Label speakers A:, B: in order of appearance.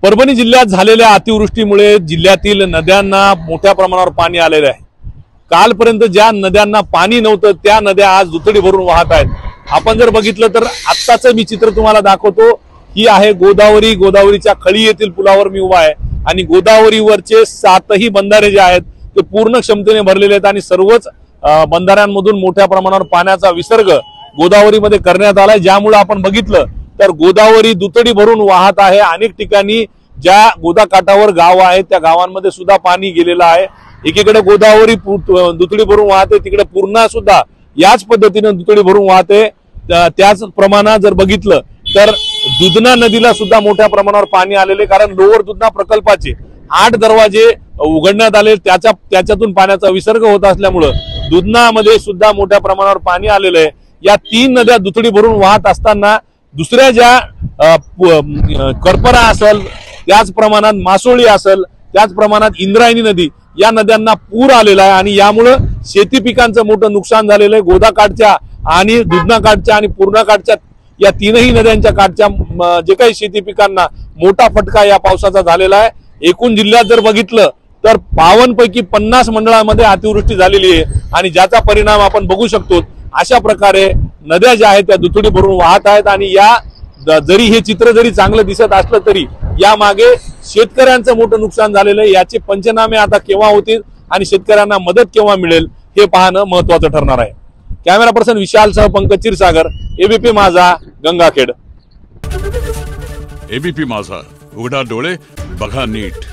A: परभणी जिल्ह्यात झालेल्या अतिवृष्टीमुळे जिल्ह्यातील नद्यांना मोठ्या प्रमाणावर पाणी आलेले आहे। कालपर्यंत ज्या नद्यांना पाणी नव्हतं त्या नद्या आज दुथडी भरून वाहत आहेत। आपण जर बघितलं तर आत्ताचं मी चित्र तुम्हाला दाखवतो। ही आहे गोदावरी। गोदावरीच्या खळी येथील पुलावर मी उभा आहे आणि गोदावरीवरचे 7ही बंधारे जे आहेत ते पूर्ण क्षमतेने भरलेले आहेत आणि सर्वच बंधाऱ्यांमधून मोठ्या प्रमाणावर पाण्याचा विसर्ग गोदावरीमध्ये करण्यात आलाय, ज्यामुळे आपण बघितलं तर गोदावरी दुथडी भरून वाहत आहे। अनेक ठिकाणी ज्या गोदाकाठावर गाव आहेत त्या गावांमध्ये सुद्धा पाणी गेलेलं आहे। एकीकडे गोदावरी दुथडी भरून वाहते, तिकडे पूर्णा सुद्धा याच पद्धतीने दुथडी भरून वाहते। त्याच प्रमाणात जर बघितलं तर दुधना नदीला सुद्धा मोठ्या प्रमाणावर पाणी आलेले, कारण लोअर दुधना प्रकल्पाचे 8 दरवाजे उघडण्यात आले, त्याच्यातून पाण्याचा विसर्ग होत असल्यामुळे दुधनामध्ये सुद्धा मोठ्या प्रमाणावर पाणी आलेलं आहे। या 3 नद्या दुथडी भरून वाहत असताना दुसऱ्या ज्या करपरा असेल, त्याच प्रमाणात मासोळी असेल, त्याच प्रमाणात इंद्रायणी नदी या नद्यांना पूर आलेला आहे आणि यामुळे शेती पिकांचं मोठं नुकसान झालेलं आहे। गोदाकाठच्या आणि दुधना काठच्या आणि पूर्णा काठच्या या 3ही नद्यांच्या काठच्या जे काही शेती पिकांना मोठा फटका या पावसाचा झालेला आहे। एकूण जिल्ह्यात जर बघितलं तर 52 पैकी 50 मंडळांमध्ये अतिवृष्टी झालेली आहे आणि ज्याचा परिणाम आपण बघू शकतो। अशा प्रकारे नद्या ज्या आहेत त्या दुथडी भरून वाहत आहेत आणि या जरी हे चित्र जरी चांगलं दिसत असलं तरी या मागे शेतकऱ्यांचं मोठं नुकसान झालेलं आहे। याचे पंचनामे आता केव्हा होतील आणि शेतकऱ्यांना मदत केव्हा मिळेल हे पाहणं महत्त्वाचं ठरणार आहे। कॅमेरा पर्सन विशालसह पंकज क्षीरसागर, एबीपी माझा, गंगाखेड।
B: एबीपी माझा, उघडा डोळे बघा नीट।